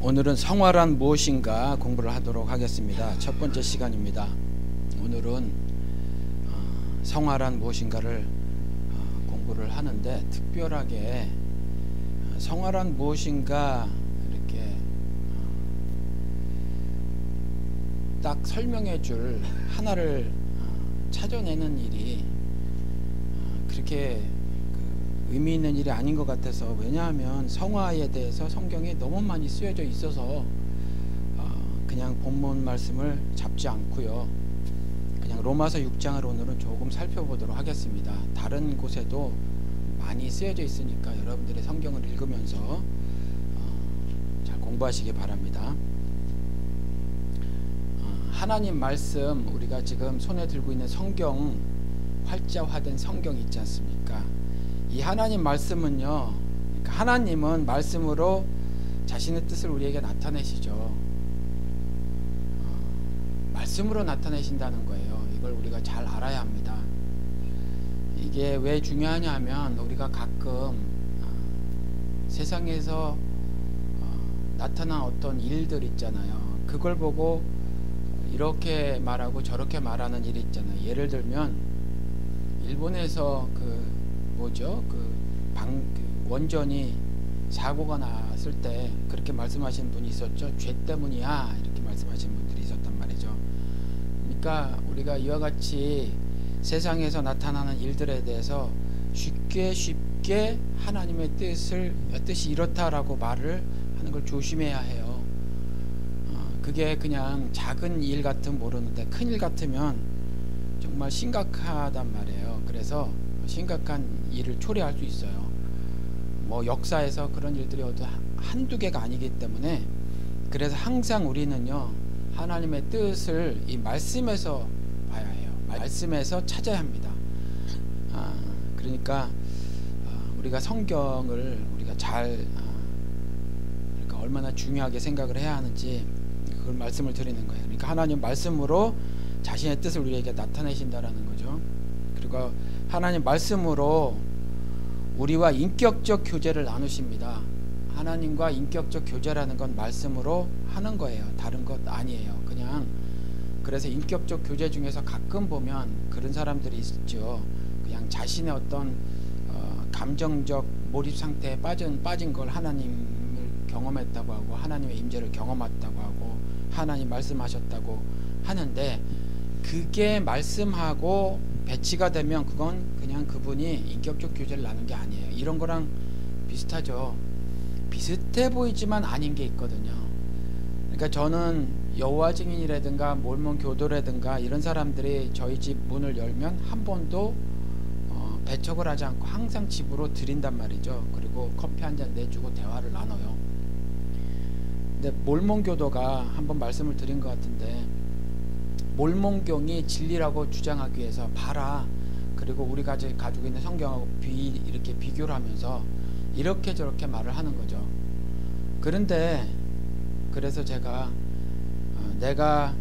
오늘은 성화란 무엇인가 공부를 하도록 하겠습니다. 첫 번째 시간입니다. 오늘은 성화란 무엇인가를 공부를 하는데, 특별하게 성화란 무엇인가 이렇게 딱 설명해 줄 하나를 찾아내는 일이 그렇게 의미 있는 일이 아닌 것 같아서, 왜냐하면 성화에 대해서 성경에 너무 많이 쓰여져 있어서 그냥 본문 말씀을 잡지 않고요, 그냥 로마서 6장을 오늘은 조금 살펴보도록 하겠습니다. 다른 곳에도 많이 쓰여져 있으니까 여러분들의 성경을 읽으면서 잘 공부하시기 바랍니다. 하나님 말씀, 우리가 지금 손에 들고 있는 성경, 활자화된 성경 있지 않습니까? 이 하나님 말씀은요, 그러니까 하나님은 말씀으로 자신의 뜻을 우리에게 나타내시죠. 말씀으로 나타내신다는 거예요. 이걸 우리가 잘 알아야 합니다. 이게 왜 중요하냐 하면, 우리가 가끔 세상에서 나타난 어떤 일들 있잖아요. 그걸 보고 이렇게 말하고 저렇게 말하는 일이 있잖아요. 예를 들면 일본에서 원전이 사고가 났을 때 그렇게 말씀하신 분이 있었죠. 죄 때문이야, 이렇게 말씀하신 분들이 있었단 말이죠. 그러니까 우리가 이와 같이 세상에서 나타나는 일들에 대해서 쉽게 하나님의 뜻이 이렇다라고 말을 하는 걸 조심해야 해요. 그게 그냥 작은 일 같으면 모르는데, 큰 일 같으면 정말 심각하단 말이에요. 그래서 심각한 일을 초래할 수 있어요. 역사에서 그런 일들이 한두 개가 아니기 때문에, 그래서 항상 우리는요, 하나님의 뜻을 이 말씀에서 봐야 해요. 말씀에서 찾아야 합니다. 그러니까 우리가 성경을 우리가 그러니까 얼마나 중요하게 생각을 해야 하는지, 그걸 말씀을 드리는 거예요. 그러니까 하나님 말씀으로 자신의 뜻을 우리에게 나타내신다라는 거죠. 그리고 하나님 말씀으로 우리와 인격적 교제를 나누십니다. 하나님과 인격적 교제라는 건 말씀으로 하는 거예요. 다른 것 아니에요. 그냥, 그래서 인격적 교제 중에서 가끔 보면 그런 사람들이 있죠. 그냥 자신의 어떤 감정적 몰입 상태에 빠진 걸 하나님을 경험했다고 하고, 하나님의 임재를 경험했다고 하고, 하나님 말씀하셨다고 하는데, 그게 말씀하고 배치가 되면 그건 그냥 그분이 인격적 교제를 나눈 게 아니에요. 이런 거랑 비슷하죠. 비슷해 보이지만 아닌 게 있거든요. 그러니까 저는 여호와 증인이라든가 몰몬 교도라든가 이런 사람들이 저희 집 문을 열면 한 번도 배척을 하지 않고 항상 집으로 들인단 말이죠. 그리고 커피 한 잔 내주고 대화를 나눠요. 근데 몰몬 교도가 한번 말씀을 드린 것 같은데, 몰몬경이 진리라고 주장하기 위해서 봐라, 그리고 우리가 가지고 있는 성경하고 이렇게 비교를 하면서 이렇게 저렇게 말을 하는 거죠. 그래서 제가 내가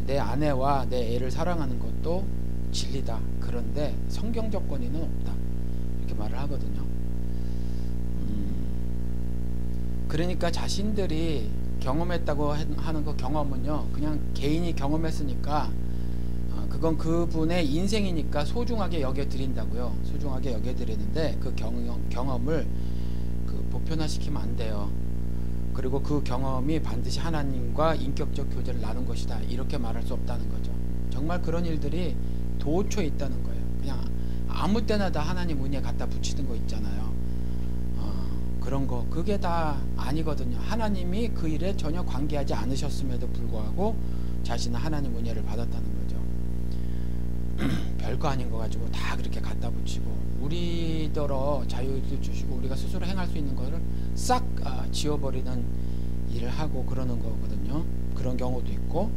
내 아내와 내 애를 사랑하는 것도 진리다. 그런데 성경적 권위는 없다, 이렇게 말을 하거든요. 그러니까 자신들이 경험했다고 하는 그 경험은요, 그냥 개인이 경험했으니까 그건 그분의 인생이니까 소중하게 여겨드린다고요. 소중하게 여겨드리는데, 그 경험을 보편화시키면 안 돼요. 그리고 그 경험이 반드시 하나님과 인격적 교제를 나눈 것이다, 이렇게 말할 수 없다는 거죠. 정말 그런 일들이 도처에 있다는 거예요. 그냥 아무 때나 다 하나님 은혜 갖다 붙이는 거 있잖아요. 그런 거, 그게 다 아니거든요. 하나님이 그 일에 전혀 관계하지 않으셨음에도 불구하고 자신은 하나님 은혜를 받았다는 거죠. 별거 아닌 거 가지고 다 그렇게 갖다 붙이고, 우리더러 자유도 주시고 우리가 스스로 행할 수 있는 거를 싹 지워버리는 일을 하고 그러는 거거든요. 그런 경우도 있고,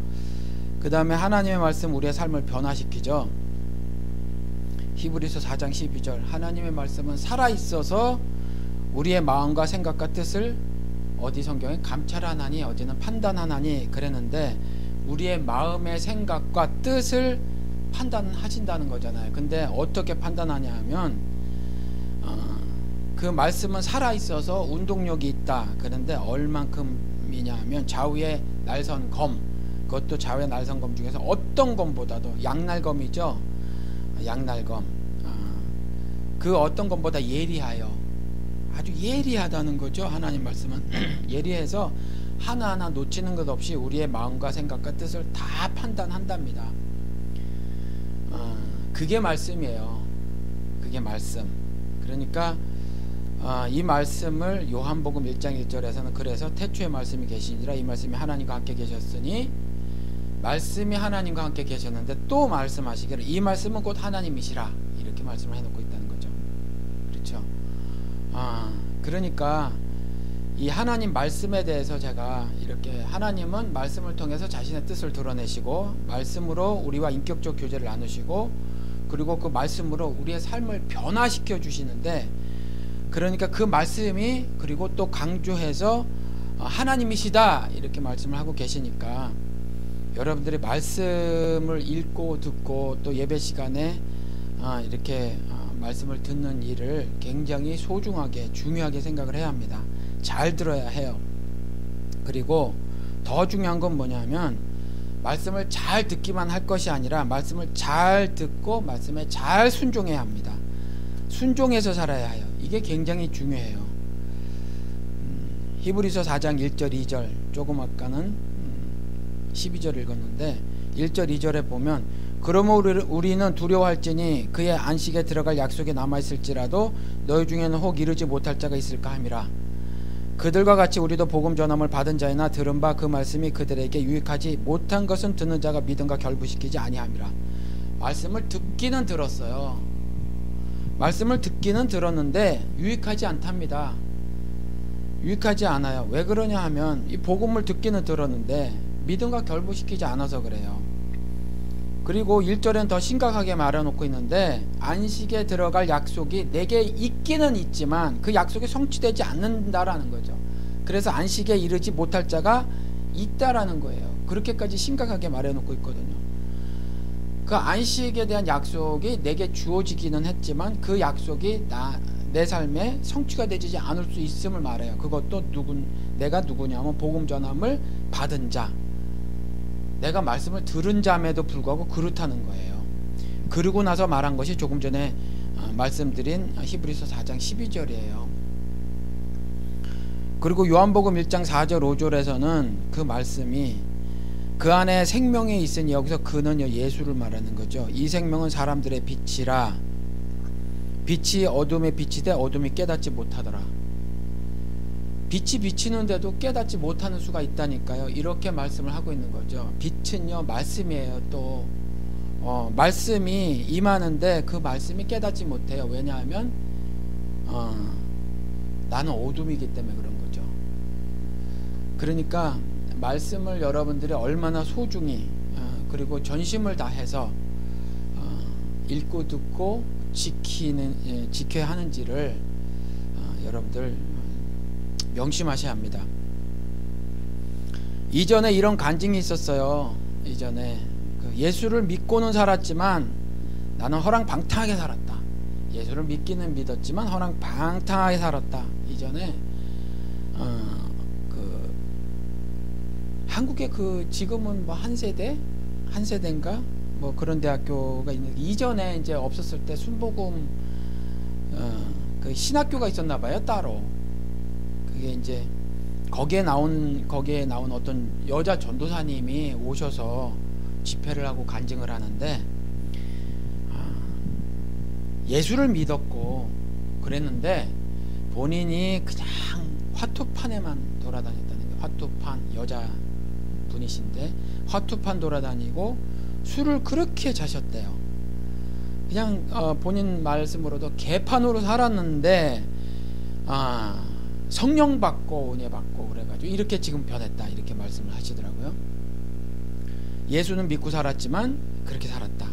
그 다음에 하나님의 말씀 우리의 삶을 변화시키죠. 히브리서 4장 12절, 하나님의 말씀은 살아있어서 우리의 마음과 생각과 뜻을 어디 성경에 감찰하나니, 어디는 판단하나니 그랬는데, 우리의 마음의 생각과 뜻을 판단하신다는 거잖아요. 근데 어떻게 판단하냐 하면 그 말씀은 살아있어서 운동력이 있다. 그런데 얼만큼이냐면 좌우의 날선검, 그것도 좌우의 날선검 중에서 어떤 검보다도 양날검이죠. 양날검. 그 어떤 검보다 예리하여, 아주 예리하다는 거죠. 하나님 말씀은 예리해서 하나하나 놓치는 것 없이 우리의 마음과 생각과 뜻을 다 판단한답니다. 그게 말씀이에요. 그게 말씀. 그러니까 이 말씀을 요한복음 1장 1절에서는 그래서 태초에 말씀이 계시니라, 이 말씀이 하나님과 함께 계셨으니, 말씀이 하나님과 함께 계셨는데 또 말씀하시기를 이 말씀은 곧 하나님이시라, 이렇게 말씀을 해놓고 있다는 거죠. 그렇죠? 그러니까 이 하나님 말씀에 대해서 제가 이렇게, 하나님은 말씀을 통해서 자신의 뜻을 드러내시고 말씀으로 우리와 인격적 교제를 나누시고 그리고 그 말씀으로 우리의 삶을 변화시켜 주시는데, 그러니까 그 말씀이 그리고 또 강조해서 하나님이시다 이렇게 말씀을 하고 계시니까, 여러분들이 말씀을 읽고 듣고 또 예배 시간에 이렇게 말씀을 듣는 일을 굉장히 소중하게 중요하게 생각을 해야 합니다. 잘 들어야 해요. 그리고 더 중요한 건 뭐냐면, 말씀을 잘 듣기만 할 것이 아니라 말씀을 잘 듣고 말씀에 잘 순종해야 합니다. 순종해서 살아야 해요. 이게 굉장히 중요해요. 히브리서 4장 1절 2절, 조금 아까는 12절 읽었는데 1절 2절에 보면, 그러므로 우리는 두려워할지니 그의 안식에 들어갈 약속이 남아있을지라도 너희 중에는 혹 이르지 못할 자가 있을까 함이라. 그들과 같이 우리도 복음 전함을 받은 자이나 들은 바 그 말씀이 그들에게 유익하지 못한 것은 듣는 자가 믿음과 결부시키지 아니함이라. 말씀을 듣기는 들었어요. 말씀을 듣기는 들었는데 유익하지 않답니다. 유익하지 않아요. 왜 그러냐 하면, 이 복음을 듣기는 들었는데 믿음과 결부시키지 않아서 그래요. 그리고 1절엔 더 심각하게 말해놓고 있는데, 안식에 들어갈 약속이 내게 있기는 있지만 그 약속이 성취되지 않는다라는 거죠. 그래서 안식에 이르지 못할 자가 있다라는 거예요. 그렇게까지 심각하게 말해놓고 있거든요. 그 안식에 대한 약속이 내게 주어지기는 했지만 그 약속이 내 삶에 성취가 되지 않을 수 있음을 말해요. 그것도 내가 누구냐면 복음 전함을 받은 자, 내가 말씀을 들은 자임에도 불구하고 그렇다는 거예요. 그러고 나서 말한 것이 조금 전에 말씀드린 히브리서 4장 12절이에요. 그리고 요한복음 1장 4절 5절에서는 그 말씀이 그 안에 생명이 있으니, 여기서 그는요 예수를 말하는 거죠. 이 생명은 사람들의 빛이라. 빛이 어둠에 비치되 어둠이 깨닫지 못하더라. 빛이 비치는데도 깨닫지 못하는 수가 있다니까요. 이렇게 말씀을 하고 있는 거죠. 빛은요 말씀이에요. 또 말씀이 임하는데 그 말씀이 깨닫지 못해요. 왜냐하면 나는 어둠이기 때문에 그런 거죠. 그러니까 말씀을 여러분들이 얼마나 소중히 그리고 전심을 다해서 읽고 듣고 지켜야 하는지를 여러분들 명심하셔야 합니다. 이전에 이런 간증이 있었어요. 이전에 예수를 믿고는 살았지만 나는 허랑방탕하게 살았다. 예수를 믿기는 믿었지만 허랑방탕하게 살았다. 이전에 한국에 지금은 뭐 한세대인가 뭐 그런 대학교가 있는데, 이전에 이제 없었을 때 순복음 그 신학교가 있었나 봐요. 따로. 그게 이제 거기에 나온 어떤 여자 전도사님이 오셔서 집회를 하고 간증을 하는데, 예수를 믿었고 그랬는데 본인이 그냥 화투판에만 돌아다녔다는 거예요. 화투판, 여자 분이신데 화투판 돌아다니고 술을 그렇게 자셨대요. 그냥 본인 말씀으로도 개판으로 살았는데 성령 받고 은혜 받고 그래가지고 이렇게 지금 변했다, 이렇게 말씀을 하시더라고요. 예수는 믿고 살았지만 그렇게 살았다.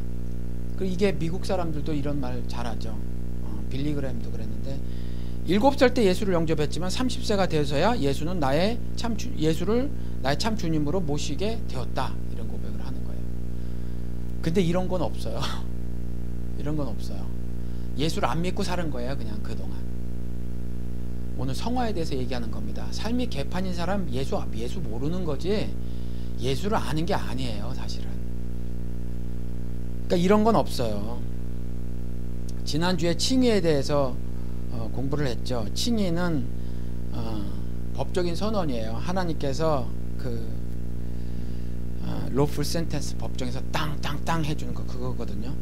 그리고 이게 미국 사람들도 이런 말 잘하죠. 빌리그램도 그랬는데 7살 때 예수를 영접했지만 30세가 되어서야 예수를 나의 참 주님으로 모시게 되었다, 이런 고백을 하는 거예요. 근데 이런 건 없어요. 이런 건 없어요. 예수를 안 믿고 사는 거예요, 그냥 그동안. 오늘 성화에 대해서 얘기하는 겁니다. 삶이 개판인 사람 예수 모르는 거지 예수를 아는 게 아니에요, 사실은. 그러니까 이런 건 없어요. 지난주에 칭의에 대해서 공부를 했죠. 칭의는 법적인 선언이에요. 하나님께서 lawful sentence, 법정에서 땅땅땅 해주는 거, 그거거든요.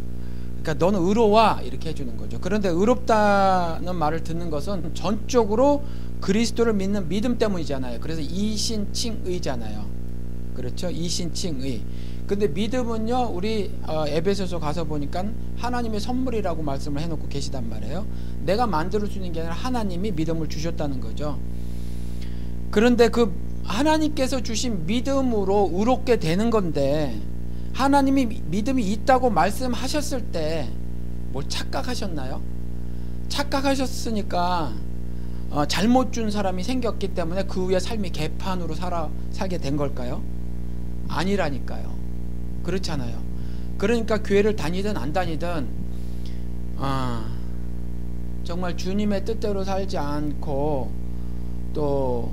그러니까 너는 의로와 이렇게 해주는 거죠. 그런데 의롭다는 말을 듣는 것은 전적으로 그리스도를 믿는 믿음 때문이잖아요. 그래서 이신칭의잖아요. 그렇죠? 이신칭의. 근데 믿음은요, 우리 에베소서 가서 보니까 하나님의 선물이라고 말씀을 해놓고 계시단 말이에요. 내가 만들 수 있는 게 아니라 하나님이 믿음을 주셨다는 거죠. 그런데 그 하나님께서 주신 믿음으로 의롭게 되는 건데, 하나님이 믿음이 있다고 말씀하셨을 때 뭘 착각하셨나요? 착각하셨으니까 잘못 준 사람이 생겼기 때문에 그 후에 삶이 개판으로 살게 된 걸까요? 아니라니까요. 그렇잖아요. 그러니까 교회를 다니든 안 다니든 정말 주님의 뜻대로 살지 않고 또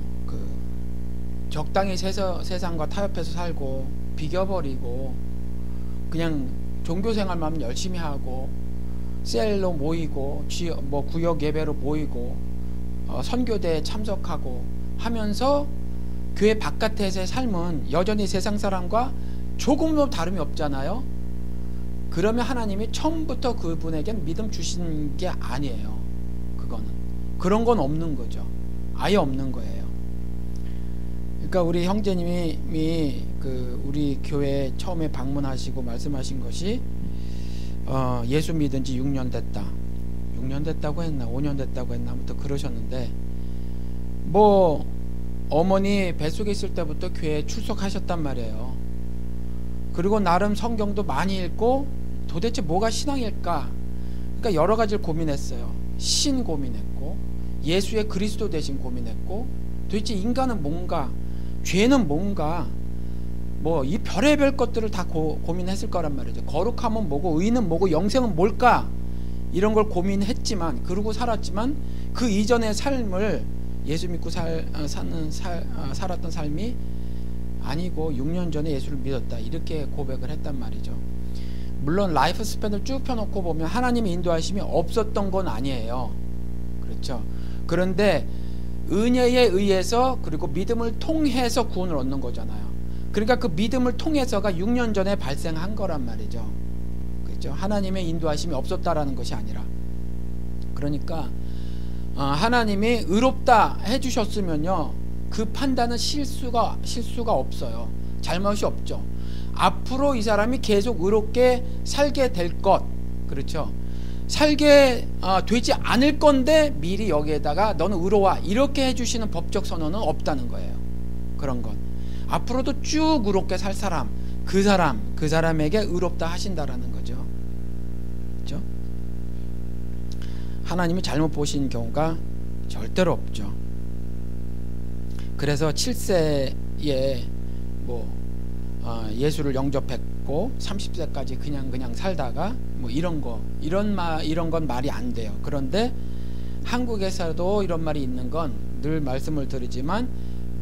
적당히 세상과 타협해서 살고 비겨버리고 그냥 종교생활만 열심히 하고 셀로 모이고 구역 예배로 모이고 선교대에 참석하고 하면서 교회 바깥에서의 삶은 여전히 세상 사람과 조금도 다름이 없잖아요. 그러면 하나님이 처음부터 그분에겐 믿음 주신 게 아니에요. 그런 건 없는 거죠. 아예 없는 거예요. 그러니까 우리 형제님이 우리 교회 처음에 방문하시고 말씀하신 것이 예수 믿은 지 6년 됐다. 6년 됐다고 했나 5년 됐다고 했나 아무튼 그러셨는데, 뭐 어머니 뱃속에 있을 때부터 교회에 출석하셨단 말이에요. 그리고 나름 성경도 많이 읽고 도대체 뭐가 신앙일까? 그러니까 여러 가지를 고민했어요. 신 고민했고, 예수의 그리스도 대신 고민했고, 도대체 인간은 뭔가, 죄는 뭔가, 뭐 이 별의별 것들을 다 고민했을 거란 말이죠. 거룩함은 뭐고, 의는 뭐고, 영생은 뭘까? 이런 걸 고민했지만, 그러고 살았지만 그 이전의 삶을 예수 믿고 살았던 삶이 아니고 6년 전에 예수를 믿었다, 이렇게 고백을 했단 말이죠. 물론 라이프 스팬을 쭉 펴놓고 보면 하나님의 인도하심이 없었던 건 아니에요. 그렇죠. 그런데 은혜에 의해서, 그리고 믿음을 통해서 구원을 얻는 거잖아요. 그러니까 그 믿음을 통해서가 6년 전에 발생한 거란 말이죠. 그렇죠. 하나님의 인도하심이 없었다라는 것이 아니라. 그러니까 하나님이 의롭다 해주셨으면요, 그 판단은 실수가 없어요. 잘못이 없죠. 앞으로 이 사람이 계속 의롭게 살게 될 것, 그렇죠. 살게 되지 않을 건데 미리 여기에다가 너는 의로와 이렇게 해주시는 법적 선언은 없다는 거예요. 그런 건 앞으로도 쭉 의롭게 살 사람, 그 사람에게 의롭다 하신다라는 거죠. 그렇죠? 하나님이 잘못 보신 경우가 절대로 없죠. 그래서 7세에 예수를 영접했고 30세까지 그냥 살다가 이런 건 말이 안 돼요. 그런데 한국에서도 이런 말이 있는 건 늘 말씀을 드리지만,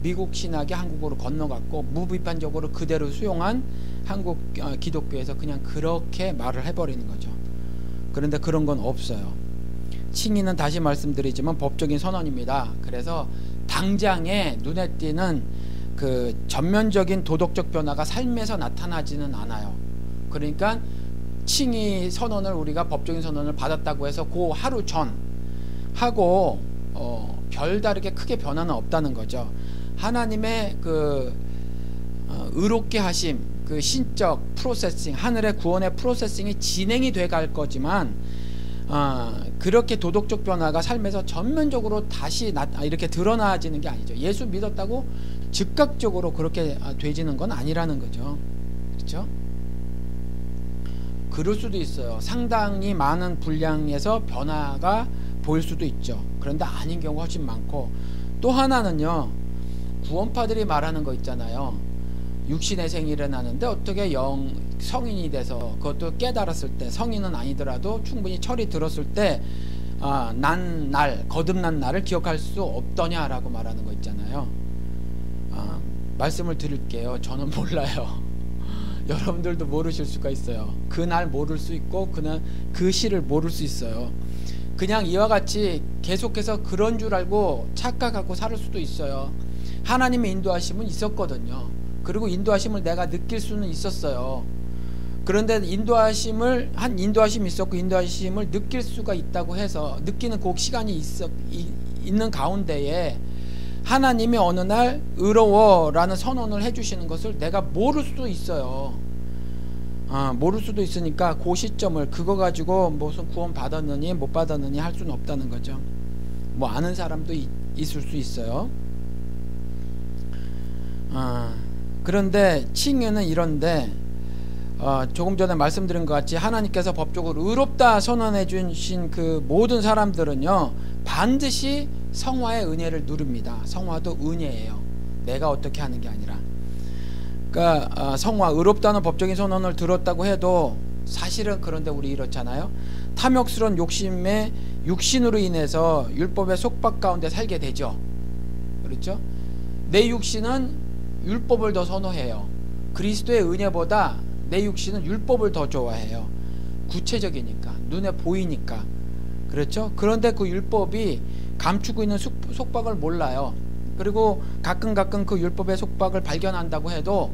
미국 신학이 한국어로 건너갔고 무비판적으로 그대로 수용한 한국 기독교에서 그냥 그렇게 말을 해버리는 거죠. 그런데 그런 건 없어요. 칭의는 다시 말씀드리지만 법적인 선언입니다. 그래서 당장에 눈에 띄는 그 전면적인 도덕적 변화가 삶에서 나타나지는 않아요. 그러니까 칭의 선언을, 우리가 법적인 선언을 받았다고 해서 그 하루 전 하고 별다르게 크게 변화는 없다는 거죠. 하나님의 의롭게 하심, 그 신적 프로세싱, 하늘의 구원의 프로세싱이 진행이 돼 갈 거지만, 그렇게 도덕적 변화가 삶에서 전면적으로 다시 이렇게 드러나지는 게 아니죠. 예수 믿었다고 즉각적으로 그렇게 되지는 건 아니라는 거죠. 그렇죠? 그럴 수도 있어요. 상당히 많은 분량에서 변화가 보일 수도 있죠. 그런데 아닌 경우가 훨씬 많고, 또 하나는요, 구원파들이 말하는 거 있잖아요. 육신의 생일에 나는데 어떻게 성인이 돼서, 그것도 깨달았을 때, 성인은 아니더라도 충분히 철이 들었을 때 난 날, 거듭난 날을 기억할 수 없더냐라고 말하는 거 있잖아요. 말씀을 드릴게요. 저는 몰라요. 여러분들도 모르실 수가 있어요. 그날 모를 수 있고 그날 그 시를 모를 수 있어요. 그냥 이와 같이 계속해서 그런 줄 알고 착각하고 살 수도 있어요. 하나님의 인도하심은 있었거든요. 그리고 인도하심을 내가 느낄 수는 있었어요. 그런데 인도하심이 있었고 인도하심을 느낄 수가 있다고 해서 느끼는 그 시간이 있는 가운데에 하나님이 어느 날 의로워라는 선언을 해주시는 것을 내가 모를 수도 있어요. 모를 수도 있으니까 그 시점을 그거 가지고 무슨 구원 받았느니 못 받았느니 할 수는 없다는 거죠. 뭐 아는 사람도 있을 수 있어요. 그런데 칭의는 이런데 조금 전에 말씀드린 것 같이 하나님께서 법적으로 의롭다 선언해 주신 그 모든 사람들은요 반드시 성화의 은혜를 누립니다. 성화도 은혜예요. 내가 어떻게 하는 게 아니라. 그러니까 성화, 의롭다는 법적인 선언을 들었다고 해도 사실은 그런데 우리 이렇잖아요. 탐욕스러운 욕심에 육신으로 인해서 율법의 속박 가운데 살게 되죠. 그렇죠? 내 육신은 율법을 더 선호해요. 그리스도의 은혜보다 내 육신은 율법을 더 좋아해요. 구체적이니까, 눈에 보이니까. 그렇죠? 그런데 그 율법이 감추고 있는 속박을 몰라요. 그리고 가끔 그 율법의 속박을 발견한다고 해도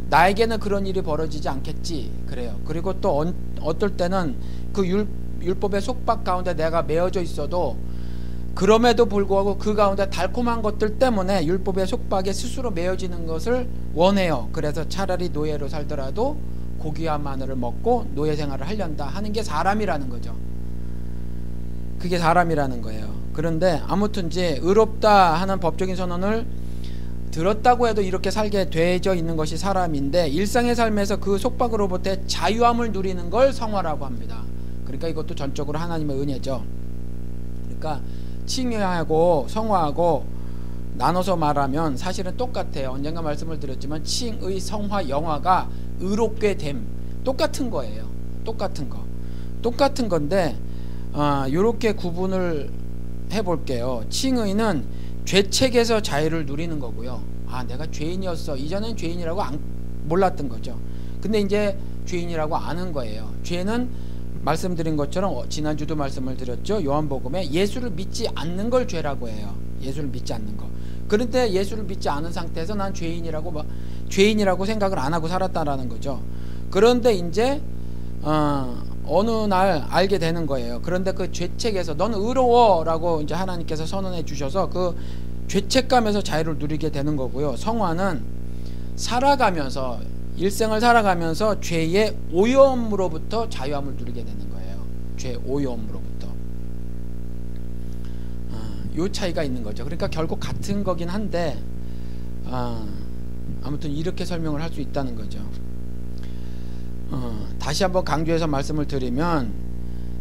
나에게는 그런 일이 벌어지지 않겠지 그래요. 그리고 또 어떨 때는 그 율법의 속박 가운데 내가 매어져 있어도 그럼에도 불구하고 그 가운데 달콤한 것들 때문에 율법의 속박에 스스로 매어지는 것을 원해요. 그래서 차라리 노예로 살더라도 고기와 마늘을 먹고 노예 생활을 하련다 하는 게 사람이라는 거죠. 그게 사람이라는 거예요. 그런데 아무튼 이제 의롭다 하는 법적인 선언을 들었다고 해도 이렇게 살게 되어 있는 것이 사람인데 일상의 삶에서 그 속박으로부터 자유함을 누리는 걸 성화라고 합니다. 그러니까 이것도 전적으로 하나님의 은혜죠. 그러니까 칭의하고 성화하고 나눠서 말하면 사실은 똑같아요. 언젠가 말씀을 드렸지만 칭의, 성화, 영화가 의롭게 됨 똑같은 거예요. 똑같은 건데 요렇게 구분을 해볼게요. 칭의는 죄책에서 자유를 누리는 거고요. 내가 죄인이었어. 이전엔 죄인이라고 몰랐던 거죠. 근데 이제 죄인이라고 아는 거예요. 죄는 말씀드린 것처럼 지난주도 말씀을 드렸죠. 요한복음에 예수를 믿지 않는 걸 죄라고 해요. 예수를 믿지 않는 거. 그런데 예수를 믿지 않은 상태에서 난 죄인이라고 생각을 안 하고 살았다라는 거죠. 그런데 이제 어느 날 알게 되는 거예요. 그런데 그 죄책에서 너는 의로워라고 이제 하나님께서 선언해 주셔서 그 죄책감에서 자유를 누리게 되는 거고요. 성화는 일생을 살아가면서 죄의 오염으로부터 자유함을 누리게 되는 거예요. 죄 오염으로부터. 요 차이가 있는 거죠. 그러니까 결국 같은 거긴 한데 아무튼 이렇게 설명을 할 수 있다는 거죠. 다시 한번 강조해서 말씀을 드리면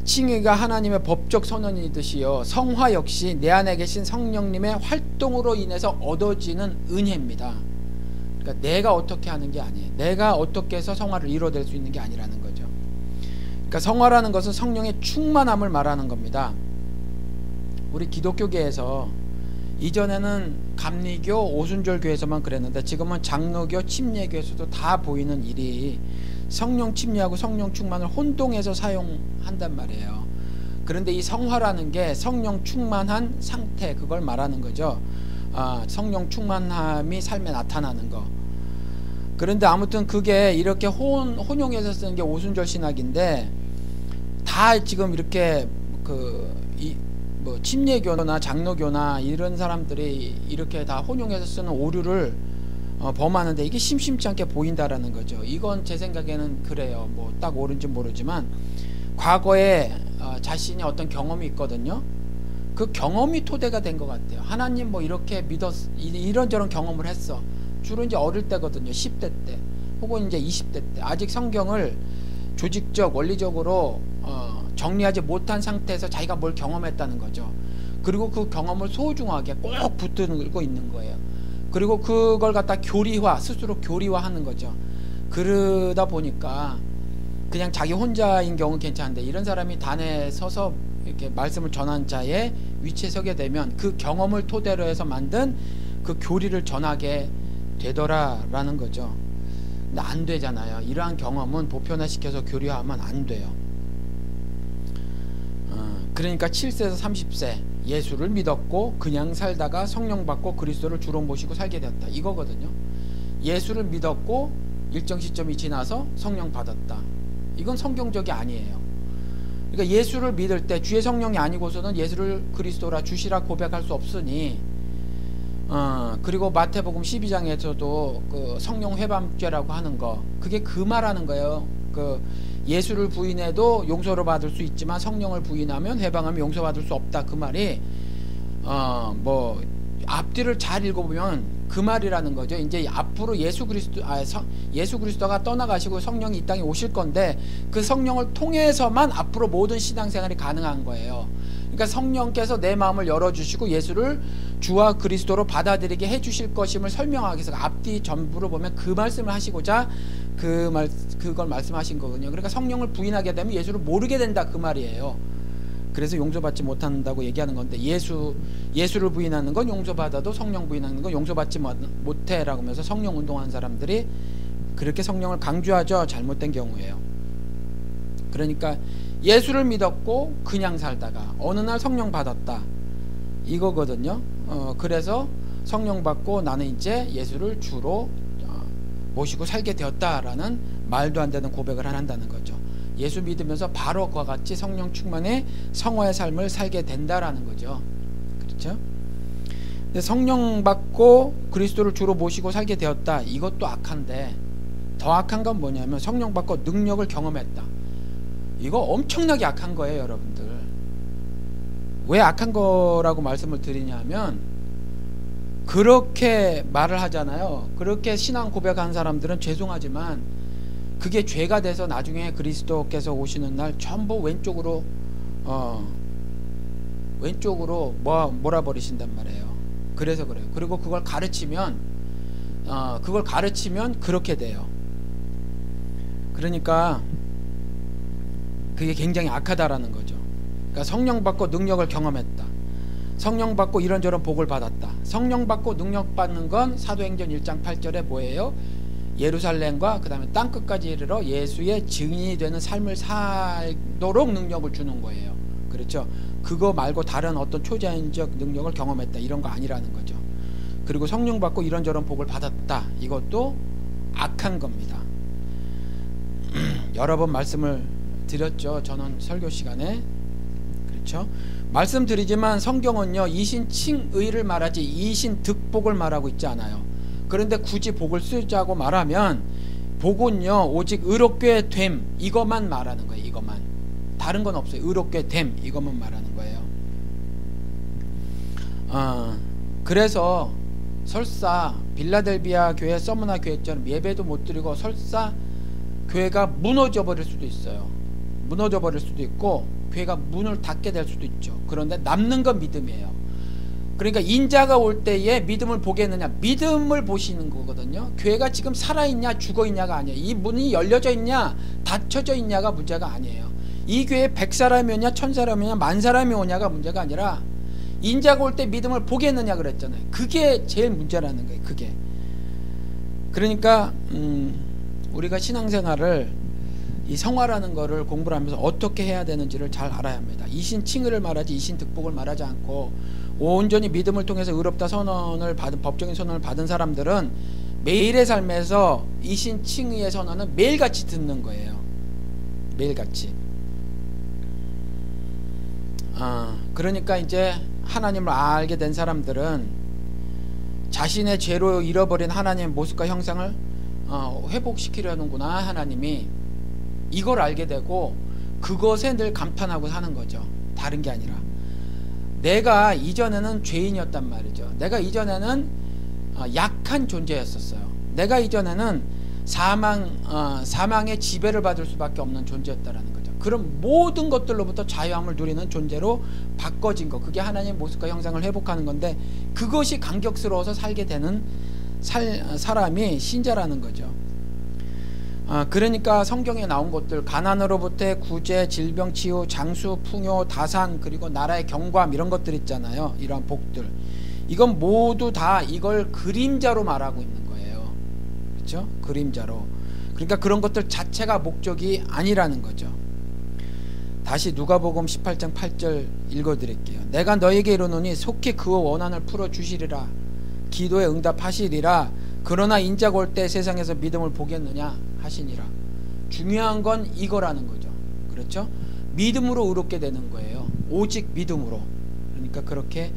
칭의가 하나님의 법적 선언이듯이요 성화 역시 내 안에 계신 성령님의 활동으로 인해서 얻어지는 은혜입니다. 그러니까 내가 어떻게 하는 게 아니에요. 내가 어떻게 해서 성화를 이뤄낼 수 있는 게 아니라는 거죠. 그러니까 성화라는 것은 성령의 충만함을 말하는 겁니다. 우리 기독교계에서 이전에는 감리교, 오순절교에서만 그랬는데 지금은 장로교, 침례교에서도 다 보이는 일이 성령 침례하고 성령 충만을 혼동해서 사용한단 말이에요. 그런데 이 성화라는 게 성령 충만한 상태, 그걸 말하는 거죠. 성령 충만함이 삶에 나타나는 거. 그런데 아무튼 그게 이렇게 혼용해서 쓰는 게 오순절 신학인데 다 지금 이렇게 침례교나 장로교나 이런 사람들이 이렇게 다 혼용해서 쓰는 오류를 범하는데 이게 심심치 않게 보인다라는 거죠. 이건 제 생각에는 그래요. 뭐 딱 옳은지 모르지만 과거에 자신이 어떤 경험이 있거든요. 그 경험이 토대가 된 것 같아요. 하나님 뭐 이렇게 이런저런 경험을 했어. 주로 이제 어릴 때거든요. 10대 때 혹은 이제 20대 때 아직 성경을 조직적 원리적으로 정리하지 못한 상태에서 자기가 뭘 경험했다는 거죠. 그리고 그 경험을 소중하게 꼭 붙들고 있는 거예요. 그리고 그걸 갖다 스스로 교리화하는 거죠. 그러다 보니까 그냥 자기 혼자인 경우는 괜찮은데 이런 사람이 단에 서서 이렇게 말씀을 전한 자의 위치에 서게 되면 그 경험을 토대로 해서 만든 그 교리를 전하게 되더라라는 거죠. 근데 안 되잖아요. 이러한 경험은 보편화시켜서 교류하면 안 돼요. 그러니까 7세에서 30세 예수를 믿었고 그냥 살다가 성령 받고 그리스도를 주로 모시고 살게 되었다. 이거거든요. 예수를 믿었고 일정 시점이 지나서 성령 받았다. 이건 성경적이 아니에요. 그러니까 예수를 믿을 때 주의 성령이 아니고서는 예수를 그리스도라 주시라 고백할 수 없으니 그리고 마태복음 12장에서도 그 성령 회방죄라고 하는 거, 그게 그 말하는 거예요. 그 예수를 부인해도 용서를 받을 수 있지만 성령을 부인하면 회방하면 용서받을 수 없다. 그 말이 뭐 앞뒤를 잘 읽어보면 그 말이라는 거죠. 이제 앞으로 예수 그리스도가 떠나가시고 성령이 이 땅에 오실 건데 그 성령을 통해서만 앞으로 모든 신앙생활이 가능한 거예요. 그러니까 성령께서 내 마음을 열어주시고 예수를 주와 그리스도로 받아들이게 해주실 것임을 설명하기 위해서 앞뒤 전부를 보면 그 말씀을 하시고자 그걸 말씀하신 거거든요. 그러니까 성령을 부인하게 되면 예수를 모르게 된다. 그 말이에요. 그래서 용서받지 못한다고 얘기하는 건데 예수를 부인하는 건 용서받아도 성령 부인하는 건 용서받지 못해 라고 하면서 성령 운동하는 사람들이 그렇게 성령을 강조하죠. 잘못된 경우에요. 그러니까 예수를 믿었고 그냥 살다가 어느 날 성령 받았다. 이거거든요. 그래서 성령 받고 나는 이제 예수를 주로 모시고 살게 되었다라는 말도 안 되는 고백을 한다는 거죠. 예수 믿으면서 바로 그와 같이 성령 충만의 성화의 삶을 살게 된다라는 거죠. 그렇죠? 근데 성령 받고 그리스도를 주로 모시고 살게 되었다. 이것도 악한데 더 악한 건 뭐냐면 성령 받고 능력을 경험했다. 이거 엄청나게 악한 거예요, 여러분들. 왜 악한 거라고 말씀을 드리냐면 그렇게 말을 하잖아요. 그렇게 신앙 고백한 사람들은 죄송하지만 그게 죄가 돼서 나중에 그리스도께서 오시는 날 전부 왼쪽으로 몰아버리신단 말이에요. 그래서 그래요. 그리고 그걸 가르치면 그렇게 돼요. 그러니까 그게 굉장히 악하다라는 거죠. 그러니까 성령 받고 능력을 경험했다. 성령 받고 이런저런 복을 받았다. 성령 받고 능력 받는 건 사도행전 1장 8절에 뭐예요? 예루살렘과 그 다음에 땅끝까지 이르러 예수의 증인이 되는 삶을 살도록 능력을 주는 거예요. 그렇죠? 그거 말고 다른 어떤 초자연적 능력을 경험했다 이런 거 아니라는 거죠. 그리고 성령 받고 이런저런 복을 받았다. 이것도 악한 겁니다. 여러 번 말씀을 드렸죠. 저는 설교 시간에. 그렇죠? 말씀드리지만 성경은요 이신칭의를 말하지 이신득복을 말하고 있지 않아요. 그런데 굳이 복을 쓰자고 말하면 복은요 오직 의롭게 됨 이것만 말하는 거예요. 이것만. 다른 건 없어요. 의롭게 됨 이것만 말하는 거예요. 그래서 설사 빌라델비아 교회 서머나 교회처럼 예배도 못 드리고 설사 교회가 무너져 버릴 수도 있어요. 무너져 버릴 수도 있고 교회가 문을 닫게 될 수도 있죠. 그런데 남는 건 믿음이에요. 그러니까 인자가 올 때에 믿음을 보겠느냐, 믿음을 보시는 거거든요. 교회가 지금 살아있냐 죽어있냐가 아니에요. 이 문이 열려져 있냐 닫혀져 있냐가 문제가 아니에요. 이 교회에 100사람이 오냐 1000사람이 오냐 10,000사람이 오냐가 문제가 아니라 인자가 올 때 믿음을 보겠느냐 그랬잖아요. 그게 제일 문제라는 거예요. 그게. 그러니까 우리가 신앙생활을 이 성화라는 거를 공부를 하면서 어떻게 해야 되는지를 잘 알아야 합니다. 이신칭의를 말하지 이신득복을 말하지 않고 온전히 믿음을 통해서 의롭다 선언을 받은 법적인 선언을 받은 사람들은 매일의 삶에서 이신칭의의 선언은 매일같이 듣는 거예요. 매일같이. 그러니까 이제 하나님을 알게 된 사람들은 자신의 죄로 잃어버린 하나님의 모습과 형상을 회복시키려는구나 하나님이. 이걸 알게 되고 그것에 늘 감탄하고 사는 거죠. 다른 게 아니라 내가 이전에는 죄인이었단 말이죠. 내가 이전에는 약한 존재였었어요. 내가 이전에는 사망의 지배를 받을 수밖에 없는 존재였다라는 거죠. 그럼 모든 것들로부터 자유함을 누리는 존재로 바꿔진 거, 그게 하나님의 모습과 형상을 회복하는 건데 그것이 감격스러워서 살게 되는 사람이 신자라는 거죠. 그러니까 성경에 나온 것들, 가난으로부터의 구제, 질병 치유, 장수, 풍요, 다산, 그리고 나라의 경ความ, 이런 것들 있잖아요. 이러한 복들, 이건 모두 다 이걸 그림자로 말하고 있는 거예요. 그렇죠? 그림자로. 그러니까 그런 것들 자체가 목적이 아니라는 거죠. 다시 누가복음 18장 8절 읽어드릴게요. 내가 너에게 이르노니 속히 그의 원한을 풀어주시리라. 기도에 응답하시리라. 그러나 인자가 올 때 세상에서 믿음을 보겠느냐 하시니라. 중요한 건 이거라는 거죠. 그렇죠? 믿음으로 의롭게 되는 거예요. 오직 믿음으로. 그러니까 그렇게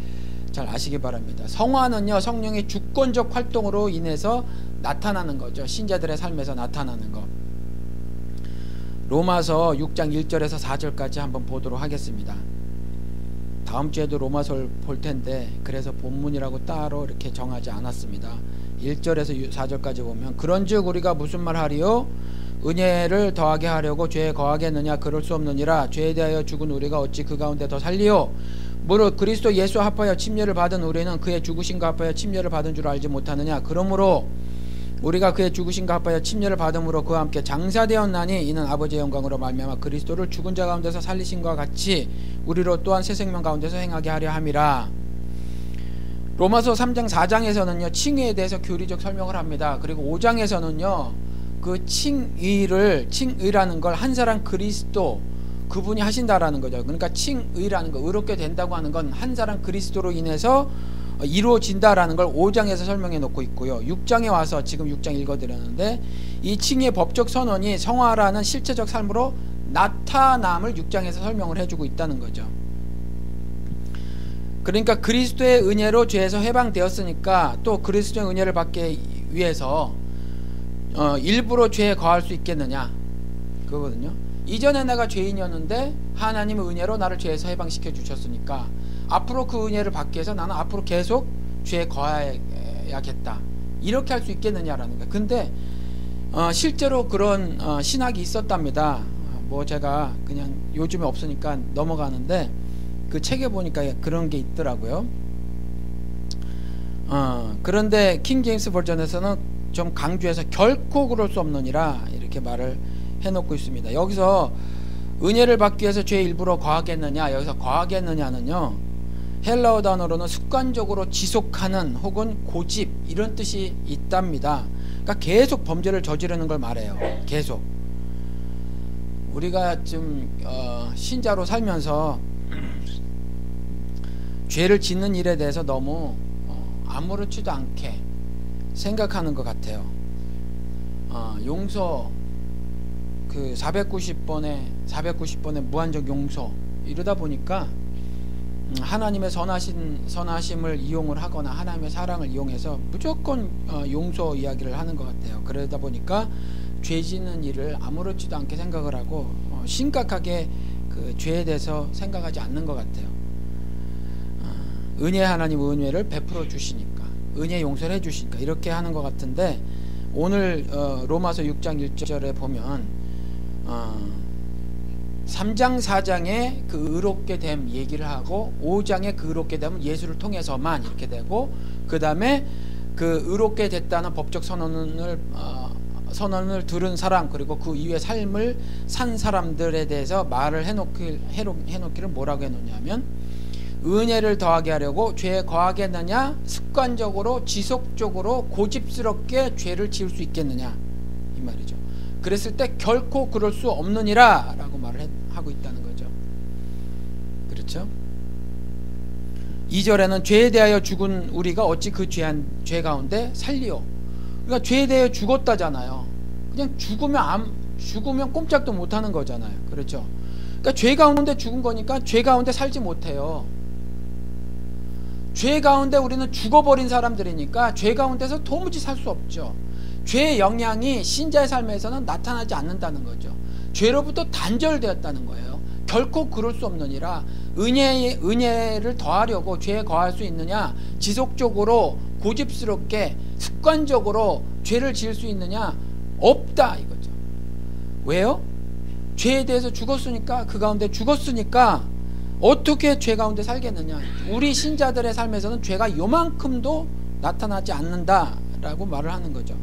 잘 아시기 바랍니다. 성화는요, 성령의 주권적 활동으로 인해서 나타나는 거죠. 신자들의 삶에서 나타나는 것. 로마서 6장 1절에서 4절까지 한번 보도록 하겠습니다. 다음 주에도 로마서를 볼 텐데 그래서 본문이라고 따로 이렇게 정하지 않았습니다. 1절에서 4절까지 보면, 그런즉 우리가 무슨 말 하리요? 은혜를 더하게 하려고 죄에 거하겠느냐? 그럴 수 없느니라. 죄에 대하여 죽은 우리가 어찌 그 가운데 더 살리요? 무릇 그리스도 예수와 합하여 침례를 받은 우리는 그의 죽으심과 합하여 침례를 받은 줄 알지 못하느냐? 그러므로 우리가 그의 죽으심과 합하여 침례를 받음으로 그와 함께 장사되었나니 이는 아버지의 영광으로 말미암아 그리스도를 죽은 자 가운데서 살리심과 같이 우리로 또한 새 생명 가운데서 행하게 하려 함이라. 로마서 3장 4장에서는요 칭의에 대해서 교리적 설명을 합니다. 그리고 5장에서는요 그 칭의라는 걸 한 사람 그리스도, 그분이 하신다라는 거죠. 그러니까 칭의라는 거, 의롭게 된다고 하는 건 한 사람 그리스도로 인해서 이루어진다라는 걸 5장에서 설명해 놓고 있고요. 6장에 와서 지금 6장 읽어드렸는데, 이 칭의의 법적 선언이 성화라는 실체적 삶으로 나타남을 6장에서 설명을 해주고 있다는 거죠. 그러니까 그리스도의 은혜로 죄에서 해방되었으니까 또 그리스도의 은혜를 받기 위해서 일부러 죄에 거할 수 있겠느냐, 그거거든요. 이전에 내가 죄인이었는데 하나님의 은혜로 나를 죄에서 해방시켜 주셨으니까 앞으로 그 은혜를 받기 위해서 나는 앞으로 계속 죄에 거해야겠다, 이렇게 할 수 있겠느냐라는 거예요. 근데 실제로 그런 신학이 있었답니다. 뭐 제가 그냥 요즘에 없으니까 넘어가는데 그 책에 보니까 그런 게 있더라고요. 그런데 킹 제임스 버전에서는 좀 강조해서 결코 그럴 수 없느니라 이렇게 말을 해놓고 있습니다. 여기서 은혜를 받기 위해서 죄에 일부러 거하겠느냐, 여기서 거하겠느냐는요 헬라어 단어로는 습관적으로 지속하는 혹은 고집, 이런 뜻이 있답니다. 그러니까 계속 범죄를 저지르는 걸 말해요. 계속. 우리가 좀 신자로 살면서 죄를 짓는 일에 대해서 너무 아무렇지도 않게 생각하는 것 같아요. 용서, 그 490번의 무한적 용서, 이러다 보니까 하나님의 선하심을 이용을 하거나 하나님의 사랑을 이용해서 무조건 용서 이야기를 하는 것 같아요. 그러다 보니까 죄 짓는 일을 아무렇지도 않게 생각을 하고 심각하게 그 죄에 대해서 생각하지 않는 것 같아요. 은혜, 하나님 은혜를 베풀어 주시니까, 은혜 용서를 해 주시니까 이렇게 하는 것 같은데, 오늘 로마서 6장 1절에 보면 3장 4장에 그 의롭게 됨 얘기를 하고 5장에 그 의롭게 됨은 예수를 통해서만 이렇게 되고, 그 다음에 그 의롭게 됐다는 법적 선언을 들은 사람, 그리고 그 이후의 삶을 산 사람들에 대해서 말을 해놓기를 뭐라고 해놓냐면, 은혜를 더하게 하려고 죄에 거하겠느냐, 습관적으로 지속적으로 고집스럽게 죄를 지을 수 있겠느냐, 이 말이죠. 그랬을 때 결코 그럴 수 없느니라 라고 말을 하고 있다는 거죠. 그렇죠? 2절에는 죄에 대하여 죽은 우리가 어찌 그 죄 가운데 살리요. 그러니까 죄에 대하여 죽었다잖아요. 그냥 죽으면 꼼짝도 못하는 거잖아요. 그렇죠? 그러니까 죄 가운데 죽은 거니까 죄 가운데 살지 못해요. 죄 가운데 우리는 죽어버린 사람들이니까 죄 가운데서 도무지 살 수 없죠. 죄의 영향이 신자의 삶에서는 나타나지 않는다는 거죠. 죄로부터 단절되었다는 거예요. 결코 그럴 수 없느니라. 은혜를 더하려고 죄에 거할 수 있느냐, 지속적으로 고집스럽게 습관적으로 죄를 지을 수 있느냐, 없다 이거죠. 왜요? 죄에 대해서 죽었으니까, 그 가운데 죽었으니까 어떻게 죄 가운데 살겠느냐. 우리 신자들의 삶에서는 죄가 요만큼도 나타나지 않는다라고 말을 하는 거죠.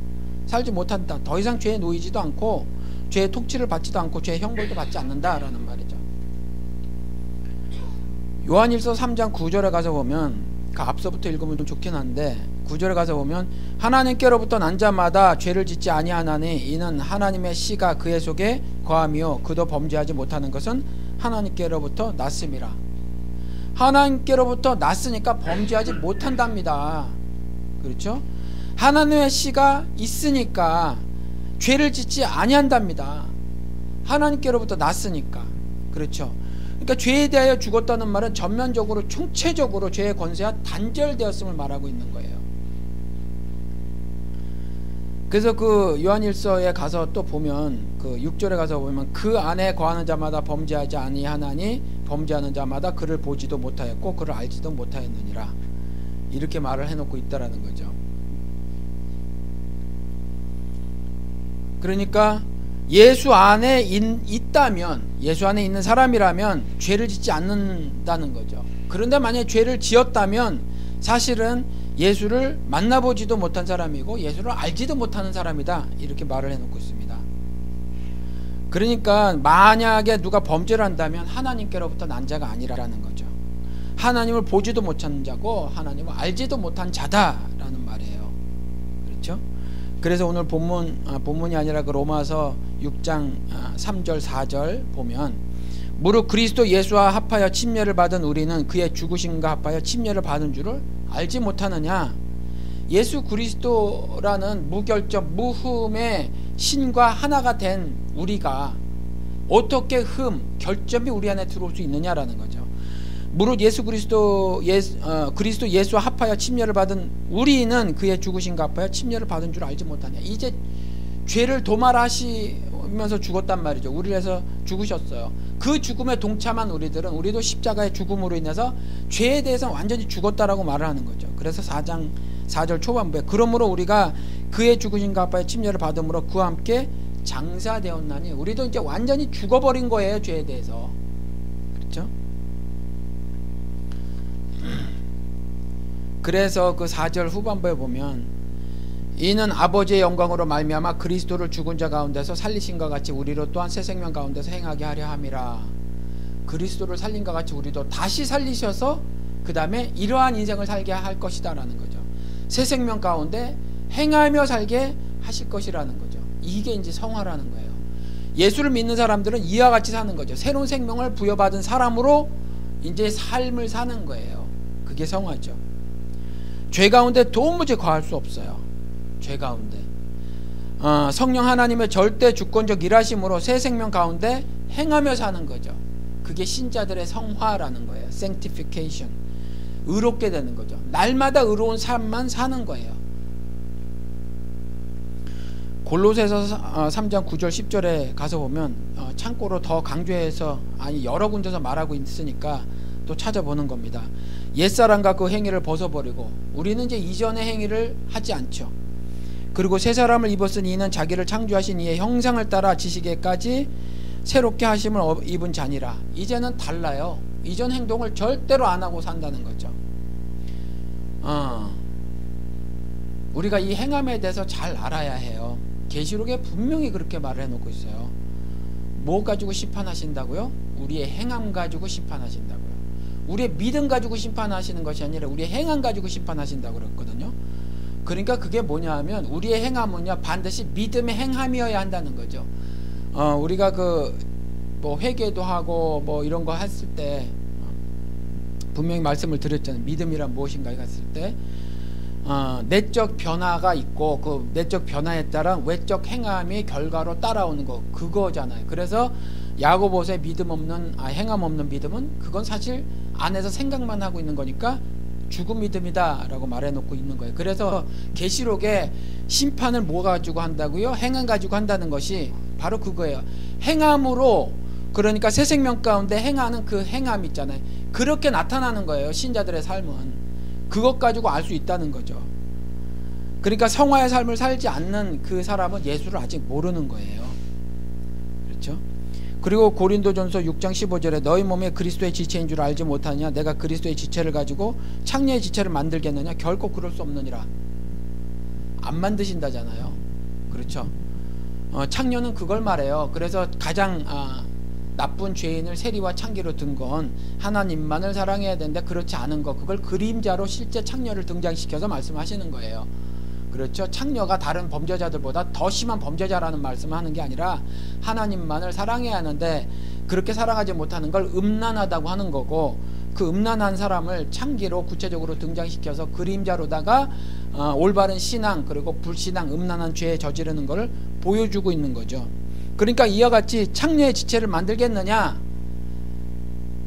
살지 못한다. 더 이상 죄에 놓이지도 않고 죄의 통치를 받지도 않고 죄의 형벌도 받지 않는다라는 말이죠. 요한일서 3장 9절에 가서 보면, 그 앞서부터 읽으면 좀 좋긴 한데 9절에 가서 보면, 하나님께로부터 난 자마다 죄를 짓지 아니하나니 이는 하나님의 씨가 그의 속에 거함이요 그도 범죄하지 못하는 것은 하나님께로부터 났음이라. 하나님께로부터 났으니까 범죄하지 못한답니다. 그렇죠? 하나님의 씨가 있으니까 죄를 짓지 아니한답니다. 하나님께로부터 났으니까. 그렇죠? 그러니까 죄에 대하여 죽었다는 말은 전면적으로 총체적으로 죄의 권세와 단절되었음을 말하고 있는 거예요. 그래서 그 요한일서에 가서 또 보면, 그 6절에 가서 보면, 그 안에 거하는 자마다 범죄하지 아니하나니 범죄하는 자마다 그를 보지도 못하였고 그를 알지도 못하였느니라. 이렇게 말을 해놓고 있다라는 거죠. 그러니까 예수 안에 있다면, 예수 안에 있는 사람이라면 죄를 짓지 않는다는 거죠. 그런데 만약에 죄를 지었다면 사실은 예수를 만나보지도 못한 사람이고 예수를 알지도 못하는 사람이다, 이렇게 말을 해놓고 있습니다. 그러니까 만약에 누가 범죄를 한다면 하나님께로부터 난 자가 아니라는 거죠. 하나님을 보지도 못한 자고 하나님을 알지도 못한 자다라는 말이에요. 그렇죠? 그래서 오늘 본문이 아니라 그 로마서 6장 3절 4절 보면, 무릇 그리스도 예수와 합하여 침례를 받은 우리는 그의 죽으심과 합하여 침례를 받은 줄을 알지 못하느냐. 예수 그리스도라는 무결점 무흠의 신과 하나가 된 우리가 어떻게 결점이 우리 안에 들어올 수 있느냐라는 거죠. 무릇 그리스도 예수와 합하여 침례를 받은 우리는 그의 죽으심과 합하여 침례를 받은 줄 알지 못하냐. 이제 죄를 도말하시면서 죽었단 말이죠. 우리를 해서 죽으셨어요. 그 죽음에 동참한 우리도 십자가의 죽음으로 인해서 죄에 대해서 완전히 죽었다라고 말을 하는 거죠. 그래서 4장 4절 초반부에, 그러므로 우리가 그의 죽으심과 합하여 침례를 받음으로 그와 함께 장사되었나니, 우리도 이제 완전히 죽어버린 거예요, 죄에 대해서. 그렇죠? 그래서 그 4절 후반부에 보면, 이는 아버지의 영광으로 말미암아 그리스도를 죽은 자 가운데서 살리신과 같이 우리로 또한 새 생명 가운데서 행하게 하려 함이라. 그리스도를 살린과 같이 우리도 다시 살리셔서 그 다음에 이러한 인생을 살게 할 것이다 라는 거죠. 새 생명 가운데 행하며 살게 하실 것이라는 거죠. 이게 이제 성화라는 거예요. 예수를 믿는 사람들은 이와 같이 사는 거죠. 새로운 생명을 부여받은 사람으로 이제 삶을 사는 거예요. 그게 성화죠. 죄 가운데 도무지 거할 수 없어요. 죄 가운데 성령 하나님의 절대 주권적 일하심으로 새 생명 가운데 행하며 사는 거죠. 그게 신자들의 성화라는 거예요. sanctification. 의롭게 되는 거죠. 날마다 의로운 삶만 사는 거예요. 골로새서 3장 9절 10절에 가서 보면 참고로 더 강조해서, 여러 군데서 말하고 있으니까 또 찾아보는 겁니다. 옛사람과 그 행위를 벗어버리고 우리는 이제 이전의 행위를 하지 않죠. 그리고 새 사람을 입었으니 이는 자기를 창조하신 이의 형상을 따라 지시기까지 새롭게 하심을 입은 자니라. 이제는 달라요. 이전 행동을 절대로 안 하고 산다는 거죠. 우리가 이 행함에 대해서 잘 알아야 해요. 계시록에 분명히 그렇게 말을 해놓고 있어요. 뭐 가지고 심판하신다고요? 우리의 행함 가지고 심판하신다고요. 우리의 믿음 가지고 심판하시는 것이 아니라 우리의 행함 가지고 심판하신다고 그랬거든요. 그러니까 그게 뭐냐 하면, 우리의 행함은요 반드시 믿음의 행함이어야 한다는 거죠. 우리가 뭐 회개도 하고 뭐 이런 거 했을 때 분명히 말씀을 드렸잖아요. 믿음이란 무엇인가 했을 때 내적 변화가 있고 그 내적 변화에 따른 외적 행함이 결과로 따라오는 거, 그거잖아요. 그래서 야고보서의 행함 없는 믿음은 그건 사실 안에서 생각만 하고 있는 거니까 죽은 믿음이다 라고 말해놓고 있는 거예요. 그래서 계시록에 심판을 뭐 가지고 한다고요? 행함 가지고 한다는 것이 바로 그거예요. 행함으로, 그러니까 새 생명 가운데 행하는 그 행함 있잖아요. 그렇게 나타나는 거예요. 신자들의 삶은 그것 가지고 알 수 있다는 거죠. 그러니까 성화의 삶을 살지 않는 그 사람은 예수를 아직 모르는 거예요. 그렇죠? 그리고 고린도전서 6장 15절에 너희 몸에 그리스도의 지체인 줄 알지 못하느냐? 내가 그리스도의 지체를 가지고 창녀의 지체를 만들겠느냐? 결코 그럴 수 없느니라. 안 만드신다잖아요. 그렇죠. 창녀는 그걸 말해요. 그래서 가장 나쁜 죄인을 세리와 창기로 든 건 하나님만을 사랑해야 되는데 그렇지 않은 거, 그걸 그림자로 실제 창녀를 등장시켜서 말씀하시는 거예요. 그렇죠. 창녀가 다른 범죄자들보다 더 심한 범죄자라는 말씀을 하는 게 아니라 하나님만을 사랑해야 하는데 그렇게 사랑하지 못하는 걸 음란하다고 하는 거고, 그 음란한 사람을 창기로 구체적으로 등장시켜서 그림자로다가 올바른 신앙 그리고 불신앙 음란한 죄에 저지르는 것을 보여주고 있는 거죠. 그러니까 이와 같이 창녀의 지체를 만들겠느냐?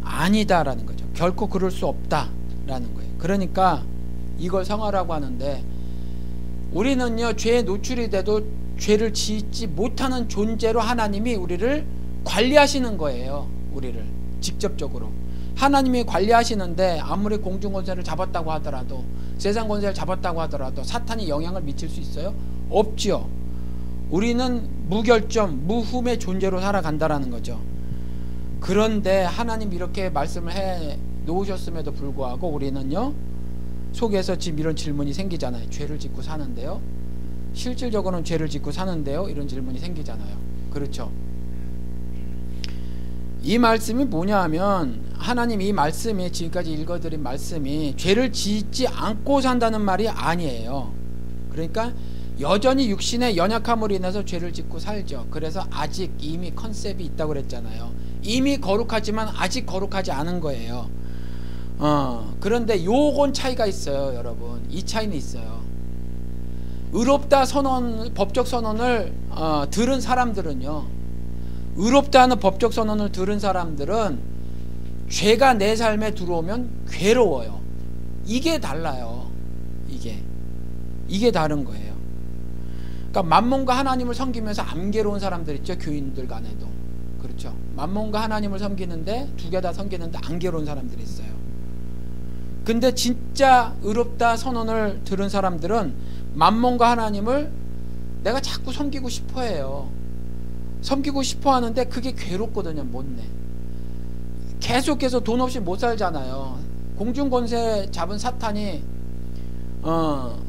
아니다라는 거죠. 결코 그럴 수 없다라는 거예요. 그러니까 이걸 성화라고 하는데, 우리는요 죄에 노출이 돼도 죄를 짓지 못하는 존재로 하나님이 우리를 관리하시는 거예요. 우리를 직접적으로 하나님이 관리하시는데, 아무리 공중권세를 잡았다고 하더라도, 세상 권세를 잡았다고 하더라도 사탄이 영향을 미칠 수 있어요? 없지요. 우리는 무결점 무흠의 존재로 살아간다라는 거죠. 그런데 하나님 이렇게 말씀을 해 놓으셨음에도 불구하고 우리는요 속에서 지금 이런 질문이 생기잖아요. 죄를 짓고 사는데요, 실질적으로는 죄를 짓고 사는데요, 이런 질문이 생기잖아요. 그렇죠. 이 말씀이 뭐냐 하면, 하나님 이 말씀이, 지금까지 읽어드린 말씀이 죄를 짓지 않고 산다는 말이 아니에요. 그러니까 여전히 육신의 연약함으로 인해서 죄를 짓고 살죠. 그래서 아직 이미 컨셉이 있다고 그랬잖아요. 이미 거룩하지만 아직 거룩하지 않은 거예요. 그런데 요건 차이가 있어요, 여러분. 이 차이는 있어요. 의롭다 선언, 법적 선언을 들은 사람들은요, 의롭다는 법적 선언을 들은 사람들은 죄가 내 삶에 들어오면 괴로워요. 이게 달라요. 이게 다른 거예요. 그러니까 만몬과 하나님을 섬기면서 안 괴로운 사람들 있죠, 교인들 간에도. 그렇죠. 만몬과 하나님을 섬기는데, 두 개 다 섬기는데 안 괴로운 사람들이 있어요. 근데 진짜 의롭다 선언을 들은 사람들은 만몬과 하나님을 내가 자꾸 섬기고 싶어 해요. 섬기고 싶어 하는데 그게 괴롭거든요. 못내. 계속해서 돈 없이 못 살잖아요. 공중권세 잡은 사탄이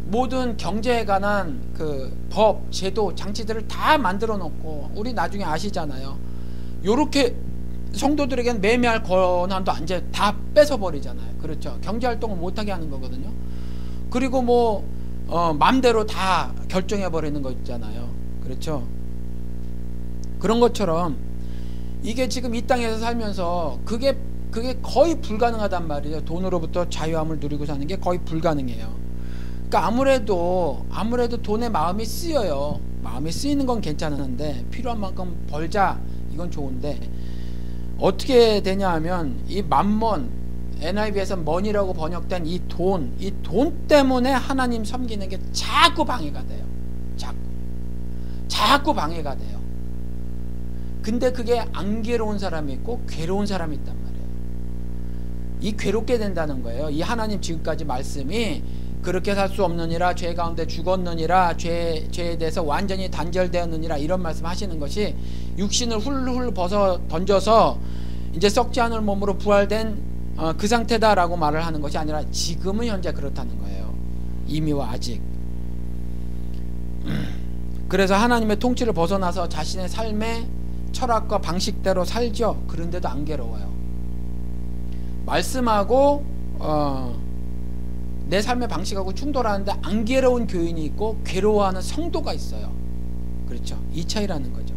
모든 경제에 관한 그 법, 제도, 장치들을 다 만들어 놓고, 우리 나중에 아시잖아요. 요렇게 성도들에게는 매매할 권한도 이제 다 뺏어버리잖아요. 그렇죠. 경제활동을 못하게 하는 거거든요. 그리고 뭐 맘대로 다 결정해버리는 거 있잖아요. 그렇죠. 그런 것처럼 이게 지금 이 땅에서 살면서 그게 거의 불가능하단 말이에요. 돈으로부터 자유함을 누리고 사는 게 거의 불가능해요. 그러니까 아무래도 돈에 마음이 쓰여요. 마음이 쓰이는 건 괜찮은데, 필요한 만큼 벌자, 이건 좋은데, 어떻게 되냐 하면 이 만몬, NIV에서 money라고 번역된 이 돈 때문에 하나님 섬기는 게 자꾸 방해가 돼요. 자꾸 방해가 돼요. 근데 그게 안 괴로운 사람이 있고 괴로운 사람이 있단 말이에요. 이 괴롭게 된다는 거예요. 이 하나님 지금까지 말씀이 그렇게 살 수 없느니라, 죄 가운데 죽었느니라, 죄에 대해서 완전히 단절되었느니라, 이런 말씀 하시는 것이 육신을 훌훌 벗어 던져서 이제 썩지 않을 몸으로 부활된 그 상태다라고 말을 하는 것이 아니라 지금은 현재 그렇다는 거예요. 이미와 아직. 그래서 하나님의 통치를 벗어나서 자신의 삶의 철학과 방식대로 살죠. 그런데도 안 괴로워요. 말씀하고 내 삶의 방식하고 충돌하는데 안 괴로운 교인이 있고 괴로워하는 성도가 있어요. 그렇죠. 이 차이라는 거죠.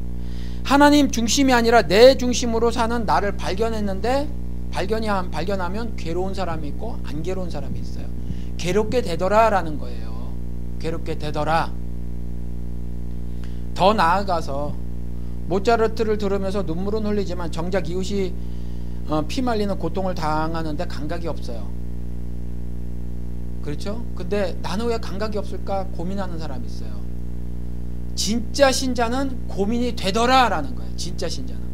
하나님 중심이 아니라 내 중심으로 사는 나를 발견했는데, 발견하면 괴로운 사람이 있고 안 괴로운 사람이 있어요. 괴롭게 되더라 라는 거예요. 괴롭게 되더라. 더 나아가서 모차르트를 들으면서 눈물은 흘리지만 정작 이웃이 피 말리는 고통을 당하는데 감각이 없어요. 그렇죠? 근데 나는 왜 감각이 없을까 고민하는 사람이 있어요. 진짜 신자는 고민이 되더라 라는 거예요. 진짜 신자는.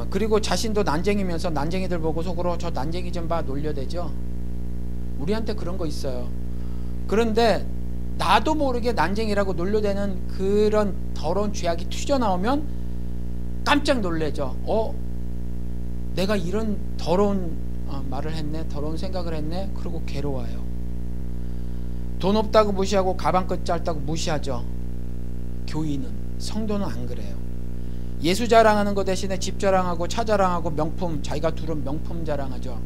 그리고 자신도 난쟁이면서 난쟁이들 보고 속으로 저 난쟁이 좀 봐 놀려대죠. 우리한테 그런 거 있어요. 그런데 나도 모르게 난쟁이라고 놀려대는 그런 더러운 죄악이 튀어나오면 깜짝 놀래죠. 내가 이런 더러운 말을 했네, 더러운 생각을 했네. 그러고 괴로워요. 돈 없다고 무시하고 가방끈 짧다고 무시하죠. 교인은, 성도는 안 그래요. 예수 자랑하는 거 대신에 집 자랑하고 차 자랑하고 명품, 자기가 두른 명품 자랑하죠.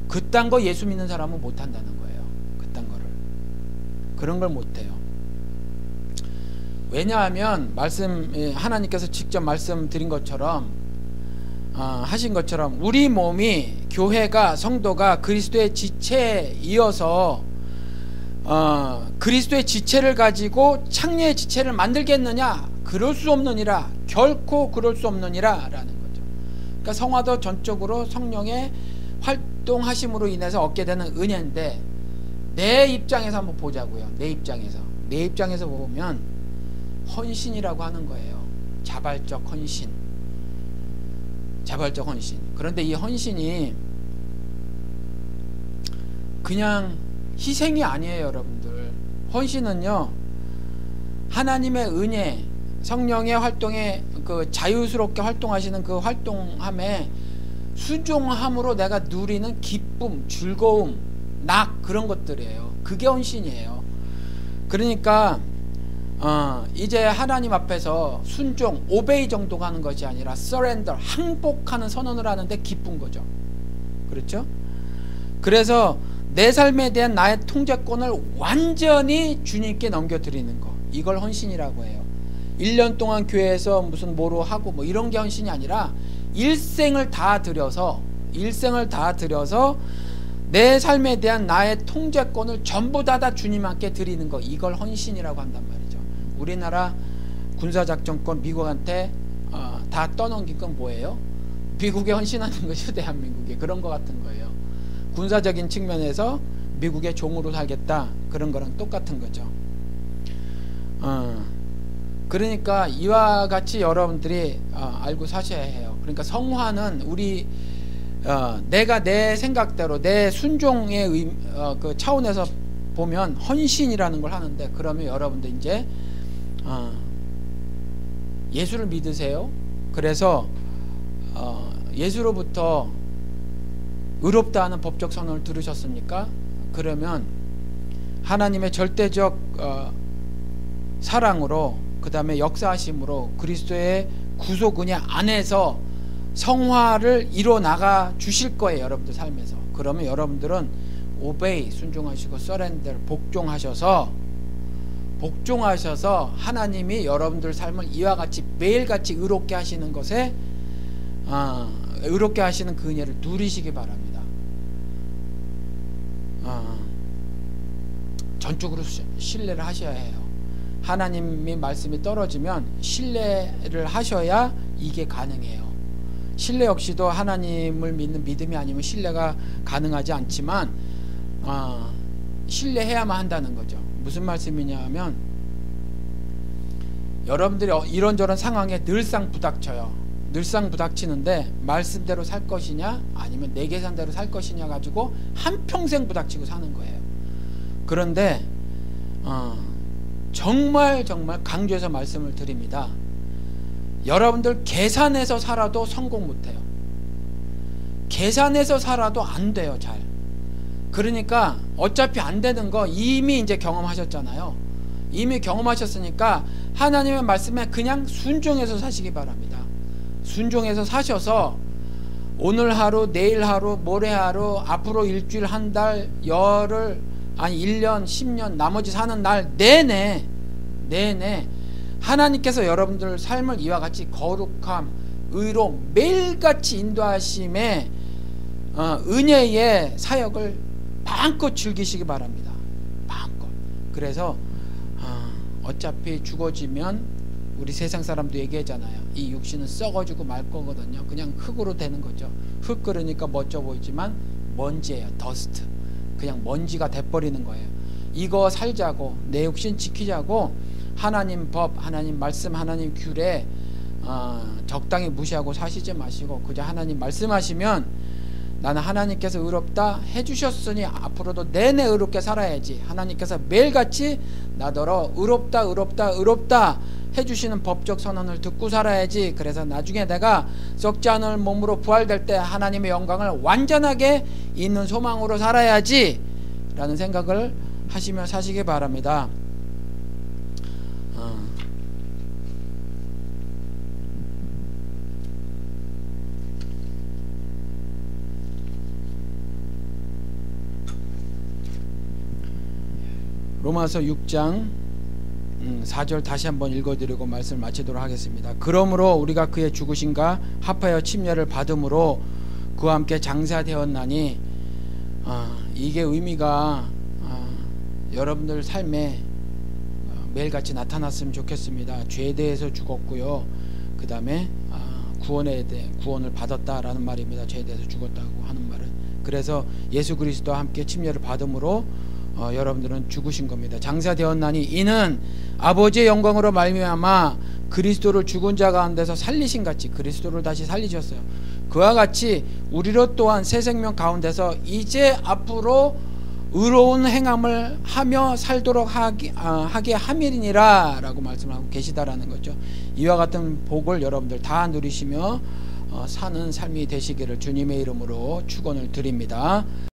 그딴 거 예수 믿는 사람은 못한다는 거예요. 그딴 거를. 그런 걸 못해요. 왜냐하면 하나님께서 직접 말씀드린 것처럼 하신 것처럼 우리 몸이, 교회가, 성도가 그리스도의 지체에 이어서 그리스도의 지체를 가지고 창녀의 지체를 만들겠느냐? 그럴 수 없느니라. 결코 그럴 수 없느니라 라는 거죠. 그러니까 성화도 전적으로 성령의 활동하심으로 인해서 얻게 되는 은혜인데, 내 입장에서 한번 보자고요. 내 입장에서 보면 헌신이라고 하는 거예요. 자발적 헌신. 그런데 이 헌신이 그냥 희생이 아니에요, 여러분들. 헌신은요, 하나님의 은혜, 성령의 활동에 자유스럽게 활동하시는 그 활동함에 순종함으로 내가 누리는 기쁨, 즐거움, 그런 것들이에요. 그게 헌신이에요. 그러니까 이제 하나님 앞에서 순종, 오베이 정도가 하는 것이 아니라 서렌더, 항복하는 선언을 하는데 기쁜 거죠. 그렇죠? 그래서 내 삶에 대한 나의 통제권을 완전히 주님께 넘겨드리는 거, 이걸 헌신이라고 해요. 1년 동안 교회에서 무슨 뭐로 하고 뭐 이런 게 헌신이 아니라 일생을 다 들여서 내 삶에 대한 나의 통제권을 전부 다 주님께 드리는 거, 이걸 헌신이라고 한단 말이죠. 우리나라 군사작전권 미국한테 다 떠넘긴 건 뭐예요? 미국에 헌신하는 거죠. 대한민국에. 그런 거 같은 거예요. 군사적인 측면에서 미국의 종으로 살겠다, 그런 거랑 똑같은 거죠. 그러니까 이와 같이 여러분들이 알고 사셔야 해요. 그러니까 성화는 내가 내 생각대로 내 순종의 그 차원에서 보면 헌신이라는 걸 하는데, 그러면 여러분들 이제 예수를 믿으세요. 그래서 예수로부터 의롭다 하는 법적 선언을 들으셨습니까? 그러면 하나님의 절대적 사랑으로, 그 다음에 역사하심으로 그리스도의 구속 은혜 안에서 성화를 이뤄나가 주실 거예요, 여러분들 삶에서. 그러면 여러분들은 오베이, 순종하시고 서렌더, 복종하셔서 하나님이 여러분들 삶을 이와 같이 매일같이 의롭게 하시는 것에 의롭게 하시는 그 은혜를 누리시기 바랍니다. 전적으로 신뢰를 하셔야 해요. 하나님의 말씀이 떨어지면 신뢰를 하셔야 이게 가능해요. 신뢰 역시도 하나님을 믿는 믿음이 아니면 신뢰가 가능하지 않지만 신뢰해야만 한다는 거죠. 무슨 말씀이냐 하면, 여러분들이 이런저런 상황에 늘상 부닥치는데 말씀대로 살 것이냐 아니면 내 계산대로 살 것이냐 가지고 한평생 부닥치고 사는 거예요. 그런데 정말 강조해서 말씀을 드립니다. 여러분들 계산해서 살아도 성공 못해요. 계산해서 살아도 안 돼요, 잘. 그러니까 어차피 안 되는 거 이미 이제 경험하셨잖아요. 이미 경험하셨으니까 하나님의 말씀에 그냥 순종해서 사시기 바랍니다. 순종해서 사셔서 오늘 하루, 내일 하루, 모레 하루, 앞으로 일주일, 한 달, 열흘, 아니 1년, 10년, 나머지 사는 날 내내 하나님께서 여러분들 삶을 이와 같이 거룩함, 의로 매일같이 인도하심에 은혜의 사역을 마음껏 즐기시기 바랍니다. 마음껏. 그래서 어차피 죽어지면 우리 세상 사람도 얘기하잖아요. 이 육신은 썩어지고 말 거거든요. 그냥 흙으로 되는 거죠. 흙 그러니까 멋져 보이지만 먼지예요. 더스트. 그냥 먼지가 돼버리는 거예요. 이거 살자고, 내 육신 지키자고 하나님 법, 하나님 말씀, 하나님 규례 적당히 무시하고 사시지 마시고 그저 하나님 말씀하시면 나는 하나님께서 의롭다 해주셨으니 앞으로도 내내 의롭게 살아야지, 하나님께서 매일같이 나더러 의롭다 해주시는 법적 선언을 듣고 살아야지, 그래서 나중에 내가 썩지 않을 몸으로 부활될 때 하나님의 영광을 완전하게 있는 소망으로 살아야지 라는 생각을 하시며 사시기 바랍니다. 로마서 6장 4절 다시 한번 읽어드리고 말씀을 마치도록 하겠습니다. 그러므로 우리가 그의 죽으심과 합하여 침례를 받음으로 그와 함께 장사되었나니, 이게 의미가 여러분들 삶에 매일같이 나타났으면 좋겠습니다. 죄에 대해서 죽었고요, 그 다음에 구원을 받았다라는 말입니다. 죄에 대해서 죽었다고 하는 말은. 그래서 예수 그리스도와 함께 침례를 받음으로 여러분들은 죽으신 겁니다. 장사되었나니 이는 아버지의 영광으로 말미암아 그리스도를 죽은 자 가운데서 살리신 같이, 그리스도를 다시 살리셨어요. 그와 같이 우리로 또한 새 생명 가운데서 이제 앞으로 의로운 행함을 하며 살도록 하게 함이니라 라고 말씀하고 계시다라는 거죠. 이와 같은 복을 여러분들 다 누리시며 사는 삶이 되시기를 주님의 이름으로 축원을 드립니다.